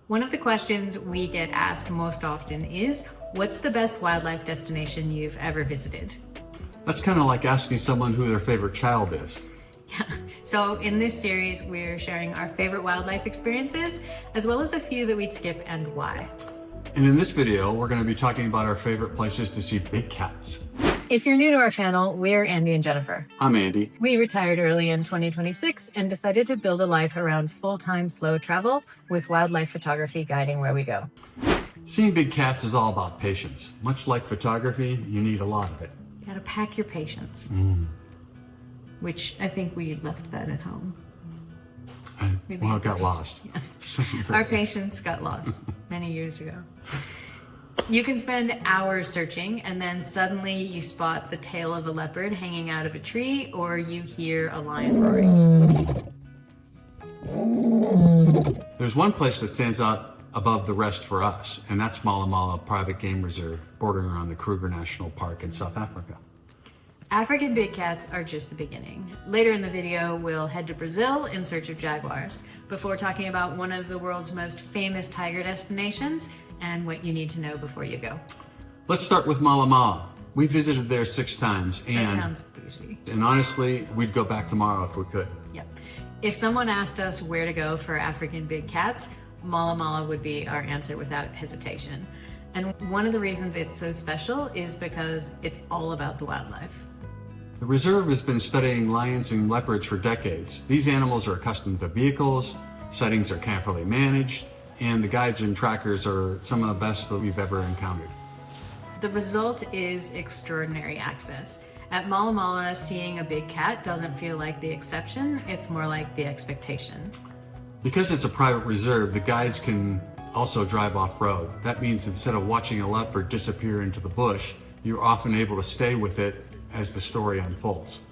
One of the questions we get asked most often is, what's the best wildlife destination you've ever visited? That's kind of like asking someone who their favorite child is. Yeah. So in this series, we're sharing our favorite wildlife experiences, as well as a few that we'd skip and why. And in this video, we're going to be talking about our favorite places to see big cats. If you're new to our channel, we're Andy and Jennifer. I'm Andy. We retired early in 2026 and decided to build a life around full-time slow travel with wildlife photography guiding where we go. Seeing big cats is all about patience. Much like photography, you need a lot of it. You gotta pack your patience. Which I think we left that at home. Well, it got lost. Yeah. Our patience got lost many years ago. You can spend hours searching and then suddenly you spot the tail of a leopard hanging out of a tree, or you hear a lion roaring. There's one place that stands out above the rest for us, and that's MalaMala Private Game Reserve, bordering on the Kruger National Park in South Africa. African big cats are just the beginning. Later in the video, we'll head to Brazil in search of jaguars, before talking about one of the world's most famous tiger destinations and what you need to know before you go. Let's start with MalaMala. We visited there 6 times, and that sounds bougie. And honestly, we'd go back tomorrow if we could. Yep. If someone asked us where to go for African big cats, MalaMala would be our answer without hesitation. And one of the reasons it's so special is because it's all about the wildlife. The reserve has been studying lions and leopards for decades. These animals are accustomed to vehicles, sightings are carefully managed, and the guides and trackers are some of the best that we've ever encountered. The result is extraordinary access. At MalaMala, seeing a big cat doesn't feel like the exception, it's more like the expectation. Because it's a private reserve, the guides can also drive off-road. That means instead of watching a leopard disappear into the bush, you're often able to stay with it as the story unfolds.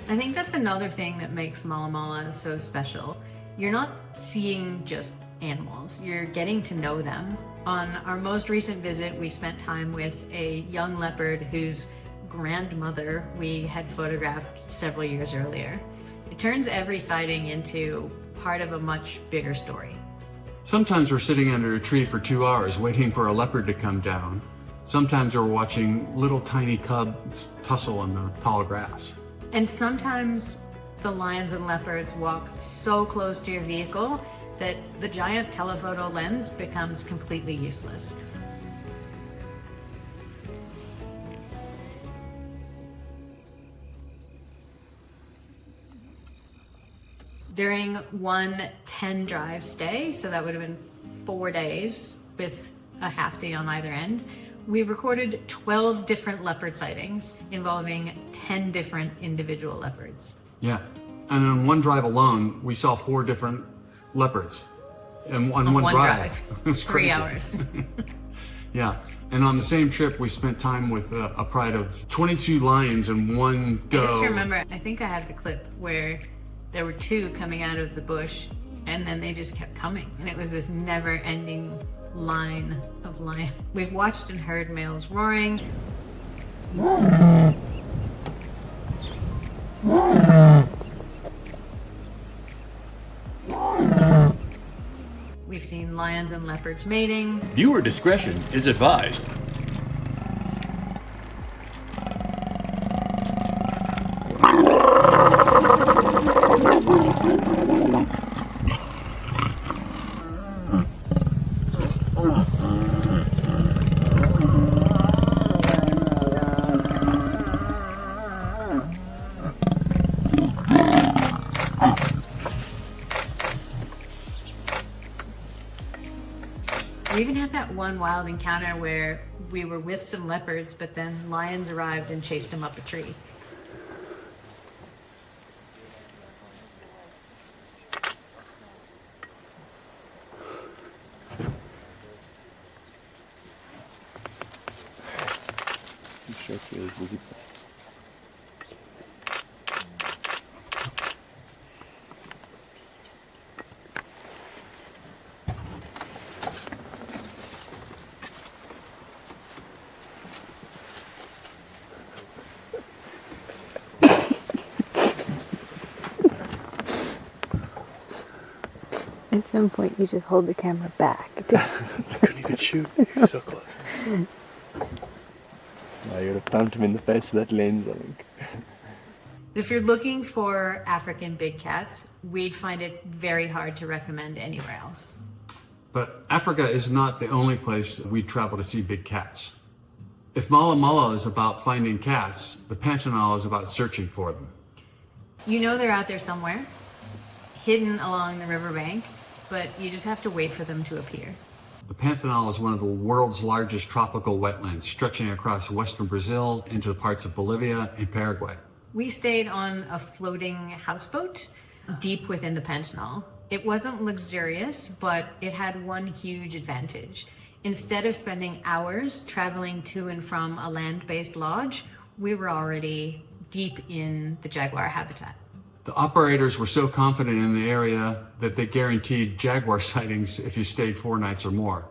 I think that's another thing that makes MalaMala so special. You're not seeing just animals, you're getting to know them. On our most recent visit, we spent time with a young leopard whose grandmother we had photographed several years earlier. It turns every sighting into part of a much bigger story. Sometimes we're sitting under a tree for 2 hours waiting for a leopard to come down. Sometimes we're watching little tiny cubs tussle in the tall grass. And sometimes the lions and leopards walk so close to your vehicle that the giant telephoto lens becomes completely useless. During one 10-drive stay, so that would have been 4 days with a half day on either end, we recorded 12 different leopard sightings involving 10 different individual leopards. Yeah, and on one drive alone, we saw 4 different leopards. And on one drive. It was 3 crazy. hours. Yeah, and on the same trip, we spent time with a pride of 22 lions in one go. I just remember, I think I have the clip where there were 2 coming out of the bush and then they just kept coming. And it was this never-ending line of lions. We've watched and heard males roaring. We've seen lions and leopards mating. Viewer discretion is advised. We even had that one wild encounter where we were with some leopards, but then lions arrived and chased them up a tree. At some point, you just hold the camera back. I couldn't even shoot. You're so close. I would have thumped him in the face with that lens, I think. If you're looking for African big cats, we'd find it very hard to recommend anywhere else. But Africa is not the only place we travel to see big cats. If MalaMala is about finding cats, the Pantanal is about searching for them. You know they're out there somewhere, hidden along the riverbank, but you just have to wait for them to appear. The Pantanal is one of the world's largest tropical wetlands, stretching across western Brazil into parts of Bolivia and Paraguay. We stayed on a floating houseboat deep within the Pantanal. It wasn't luxurious, but it had one huge advantage. Instead of spending hours traveling to and from a land-based lodge, we were already deep in the jaguar habitat. The operators were so confident in the area that they guaranteed jaguar sightings if you stayed 4 nights or more.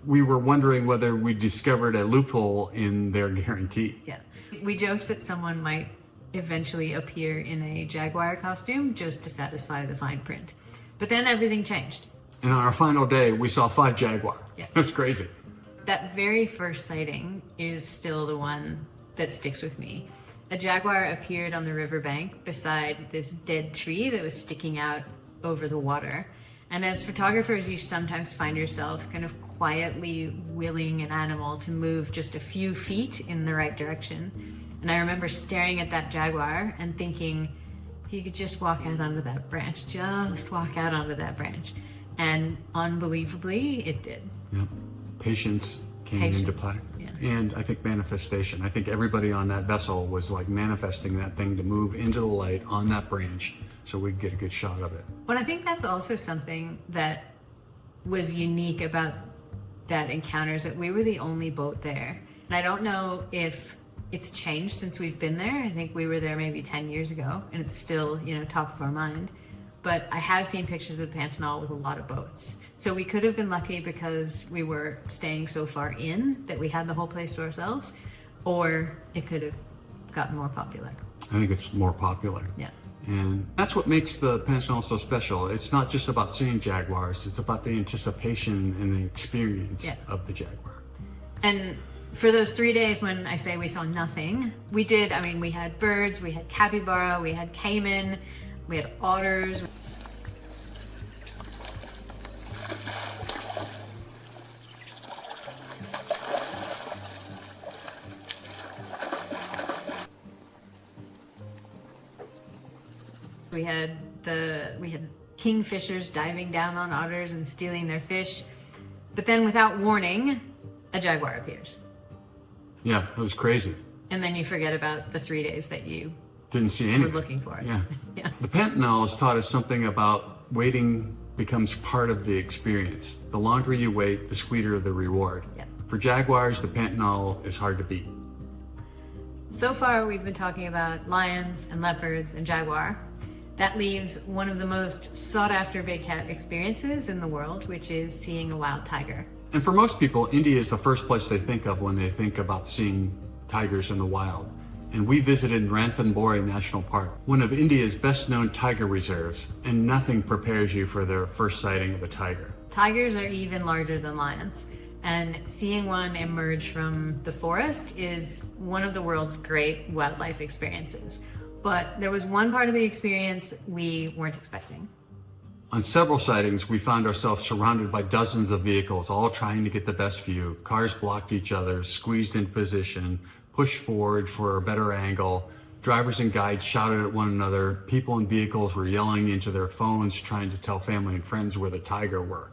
We were wondering whether we discovered a loophole in their guarantee. Yeah. We joked that someone might eventually appear in a jaguar costume just to satisfy the fine print. But then everything changed. And on our final day, we saw 5 jaguar. Yeah. It was crazy. That very first sighting is still the one that sticks with me. A jaguar appeared on the riverbank beside this dead tree that was sticking out over the water. And as photographers, you sometimes find yourself kind of quietly willing an animal to move just a few feet in the right direction. And I remember staring at that jaguar and thinking, if you could just walk out onto that branch, just walk out onto that branch. And unbelievably, it did. Yeah. Patience came into play. Yeah. And I think manifestation. I think everybody on that vessel was like manifesting that thing to move into the light on that branch so we could get a good shot of it. But I think that's also something that was unique about that encounter, is that we were the only boat there. And I don't know if it's changed since we've been there. I think we were there maybe 10 years ago, and it's still, top of our mind. But I have seen pictures of the Pantanal with a lot of boats. So we could have been lucky because we were staying so far in that we had the whole place to ourselves, or it could have gotten more popular. I think it's more popular. Yeah. And that's what makes the Pantanal so special. It's not just about seeing jaguars, it's about the anticipation and the experience of the jaguar. And for those 3 days when I say we saw nothing, we had birds, we had capybara, we had caiman, we had otters. We had kingfishers diving down on otters and stealing their fish. But then without warning, a jaguar appears. Yeah, it was crazy. And then you forget about the 3 days that you Didn't see were anything. looking for it. Yeah. Yeah. The Pantanal has taught us something about waiting becomes part of the experience. The longer you wait, the sweeter the reward. Yeah. For jaguars, the Pantanal is hard to beat. So far, we've been talking about lions and leopards and jaguar. That leaves one of the most sought-after big cat experiences in the world, which is seeing a wild tiger. And for most people, India is the first place they think of when they think about seeing tigers in the wild. And we visited Ranthambore National Park, one of India's best-known tiger reserves, and nothing prepares you for their first sighting of a tiger. Tigers are even larger than lions, and seeing one emerge from the forest is one of the world's great wildlife experiences. But there was one part of the experience we weren't expecting. On several sightings, we found ourselves surrounded by dozens of vehicles, all trying to get the best view. Cars blocked each other, squeezed in position, pushed forward for a better angle. Drivers and guides shouted at one another. People in vehicles were yelling into their phones, trying to tell family and friends where the tiger were.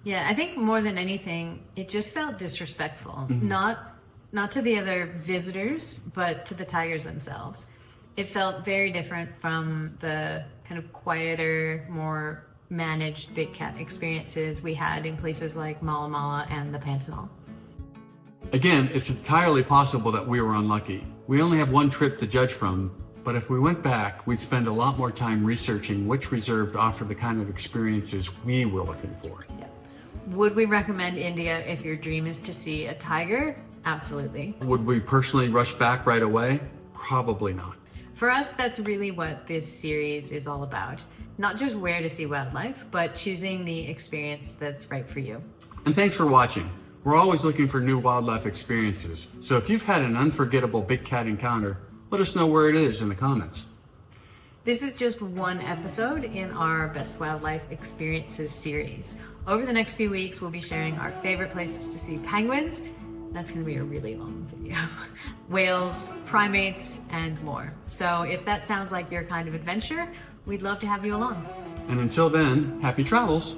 Yeah, I think more than anything, it just felt disrespectful. Mm-hmm. Not to the other visitors, but to the tigers themselves. It felt very different from the kind of quieter, more managed big cat experiences we had in places like MalaMala and the Pantanal. Again, it's entirely possible that we were unlucky. We only have one trip to judge from, but if we went back, we'd spend a lot more time researching which reserve offered the kind of experiences we were looking for. Yeah. Would we recommend India if your dream is to see a tiger? Absolutely. Would we personally rush back right away? Probably not. For us, that's really what this series is all about. Not just where to see wildlife, but choosing the experience that's right for you. And thanks for watching. We're always looking for new wildlife experiences. So if you've had an unforgettable big cat encounter, let us know where it is in the comments. This is just one episode in our Best Wildlife Experiences series. Over the next few weeks, we'll be sharing our favorite places to see penguins. That's going to be a really long video. Whales, primates, and more. So if that sounds like your kind of adventure, we'd love to have you along. And until then, happy travels.